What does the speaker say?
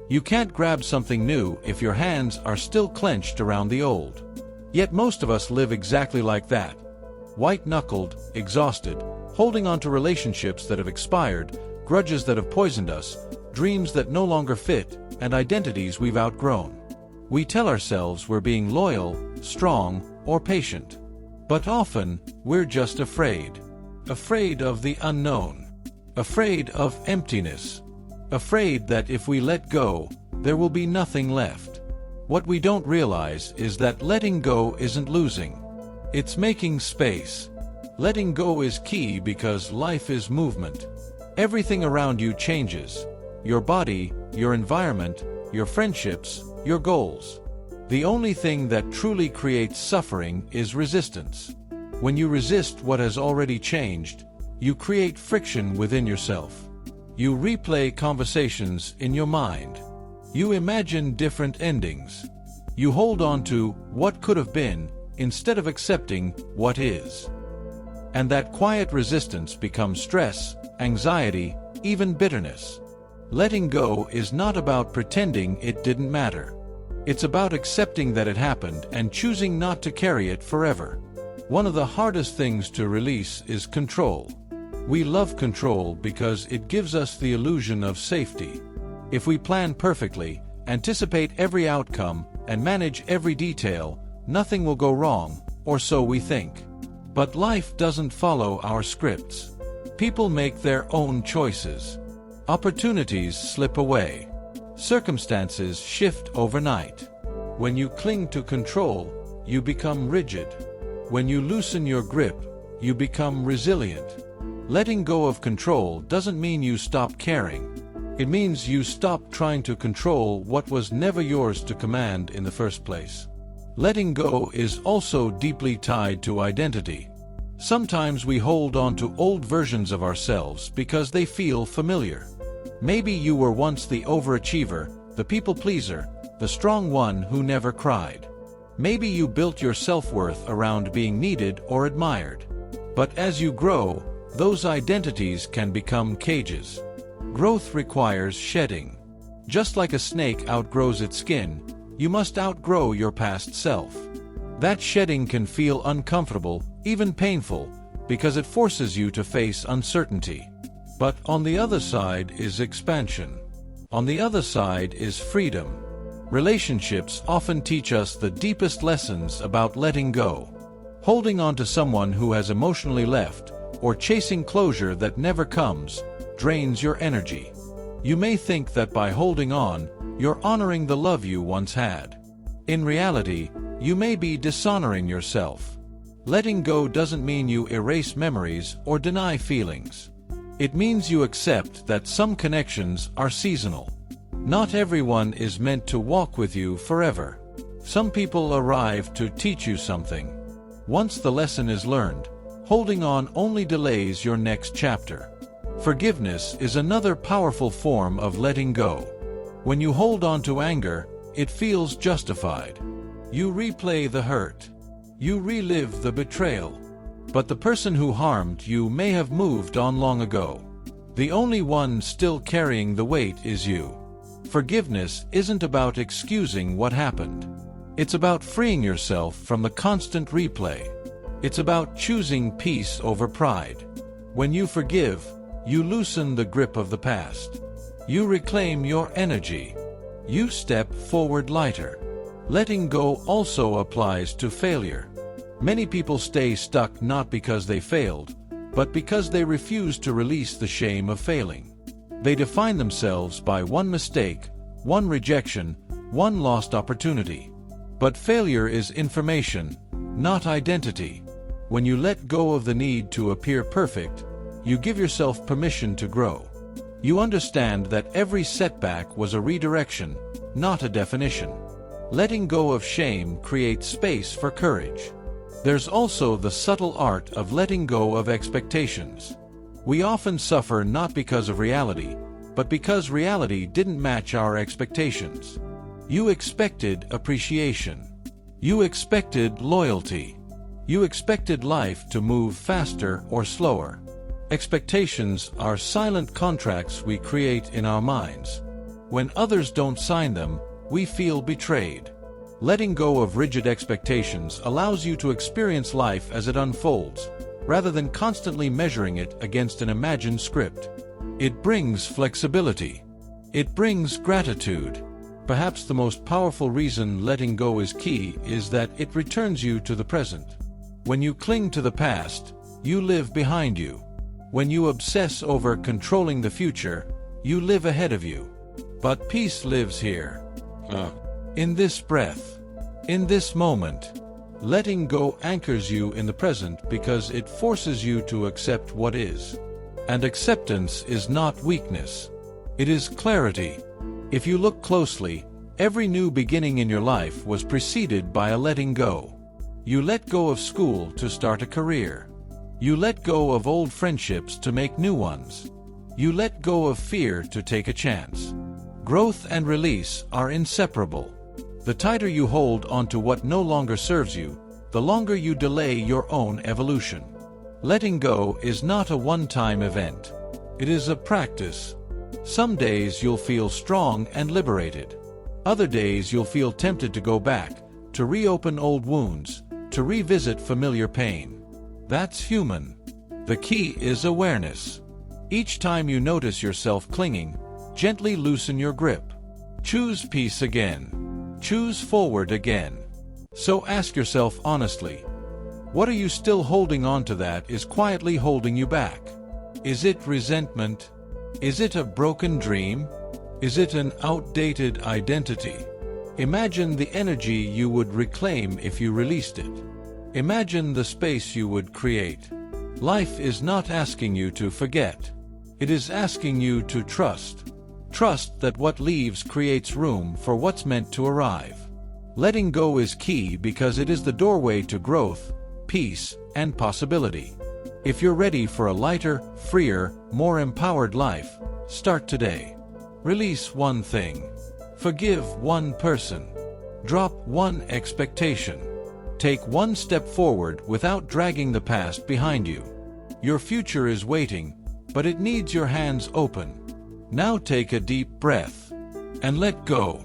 You can't grab something new if your hands are still clenched around the old. Yet most of us live exactly like that. White-knuckled, exhausted, holding on to relationships that have expired, grudges that have poisoned us, dreams that no longer fit, and identities we've outgrown. We tell ourselves we're being loyal, strong, or patient. But often, we're just afraid. Afraid of the unknown. Afraid of emptiness. Afraid that if we let go, there will be nothing left. What we don't realize is that letting go isn't losing. It's making space. Letting go is key because life is movement. Everything around you changes. Your body, your environment, your friendships, your goals. The only thing that truly creates suffering is resistance. When you resist what has already changed, you create friction within yourself. You replay conversations in your mind. You imagine different endings. You hold on to what could have been instead of accepting what is. And that quiet resistance becomes stress, anxiety, even bitterness. Letting go is not about pretending it didn't matter. It's about accepting that it happened and choosing not to carry it forever. One of the hardest things to release is control. We love control because it gives us the illusion of safety. If we plan perfectly, anticipate every outcome, and manage every detail, nothing will go wrong, or so we think. But life doesn't follow our scripts. People make their own choices. Opportunities slip away. Circumstances shift overnight. When you cling to control, you become rigid. When you loosen your grip, you become resilient. Letting go of control doesn't mean you stop caring. It means you stop trying to control what was never yours to command in the first place. Letting go is also deeply tied to identity. Sometimes we hold on to old versions of ourselves because they feel familiar. Maybe you were once the overachiever, the people pleaser, the strong one who never cried. Maybe you built your self-worth around being needed or admired. But as you grow, those identities can become cages. Growth requires shedding. Just like a snake outgrows its skin, you must outgrow your past self. That shedding can feel uncomfortable, even painful, because it forces you to face uncertainty. But on the other side is expansion. On the other side is freedom. Relationships often teach us the deepest lessons about letting go. Holding on to someone who has emotionally left, or chasing closure that never comes, drains your energy. You may think that by holding on, you're honoring the love you once had. In reality, you may be dishonoring yourself. Letting go doesn't mean you erase memories or deny feelings. It means you accept that some connections are seasonal. Not everyone is meant to walk with you forever. Some people arrive to teach you something. Once the lesson is learned, holding on only delays your next chapter. Forgiveness is another powerful form of letting go. When you hold on to anger, it feels justified. You replay the hurt. You relive the betrayal. But the person who harmed you may have moved on long ago. The only one still carrying the weight is you. Forgiveness isn't about excusing what happened. It's about freeing yourself from the constant replay. It's about choosing peace over pride. When you forgive, you loosen the grip of the past. You reclaim your energy. You step forward lighter. Letting go also applies to failure. Many people stay stuck not because they failed, but because they refuse to release the shame of failing. They define themselves by one mistake, one rejection, one lost opportunity. But failure is information, not identity. When you let go of the need to appear perfect, you give yourself permission to grow. You understand that every setback was a redirection, not a definition. Letting go of shame creates space for courage. There's also the subtle art of letting go of expectations. We often suffer not because of reality, but because reality didn't match our expectations. You expected appreciation. You expected loyalty. You expected life to move faster or slower. Expectations are silent contracts we create in our minds. When others don't sign them, we feel betrayed. Letting go of rigid expectations allows you to experience life as it unfolds, rather than constantly measuring it against an imagined script. It brings flexibility. It brings gratitude. Perhaps the most powerful reason letting go is key is that it returns you to the present. When you cling to the past, you live behind you. When you obsess over controlling the future, you live ahead of you. But peace lives here. In this breath. In this moment. Letting go anchors you in the present because it forces you to accept what is. And acceptance is not weakness. It is clarity. If you look closely, every new beginning in your life was preceded by a letting go. You let go of school to start a career. You let go of old friendships to make new ones. You let go of fear to take a chance. Growth and release are inseparable. The tighter you hold onto what no longer serves you, the longer you delay your own evolution. Letting go is not a one-time event. It is a practice. Some days you'll feel strong and liberated. Other days you'll feel tempted to go back, to reopen old wounds, to revisit familiar pain. That's human. The key is awareness. Each time you notice yourself clinging, gently loosen your grip. Choose peace again. Choose forward again. So ask yourself honestly, what are you still holding on to that is quietly holding you back? Is it resentment? Is it a broken dream? Is it an outdated identity? Imagine the energy you would reclaim if you released it. Imagine the space you would create. Life is not asking you to forget. It is asking you to trust. Trust that what leaves creates room for what's meant to arrive. Letting go is key because it is the doorway to growth, peace, and possibility. If you're ready for a lighter, freer, more empowered life, start today. Release one thing. Forgive one person. Drop one expectation. Take one step forward without dragging the past behind you. Your future is waiting, but it needs your hands open. Now take a deep breath and let go.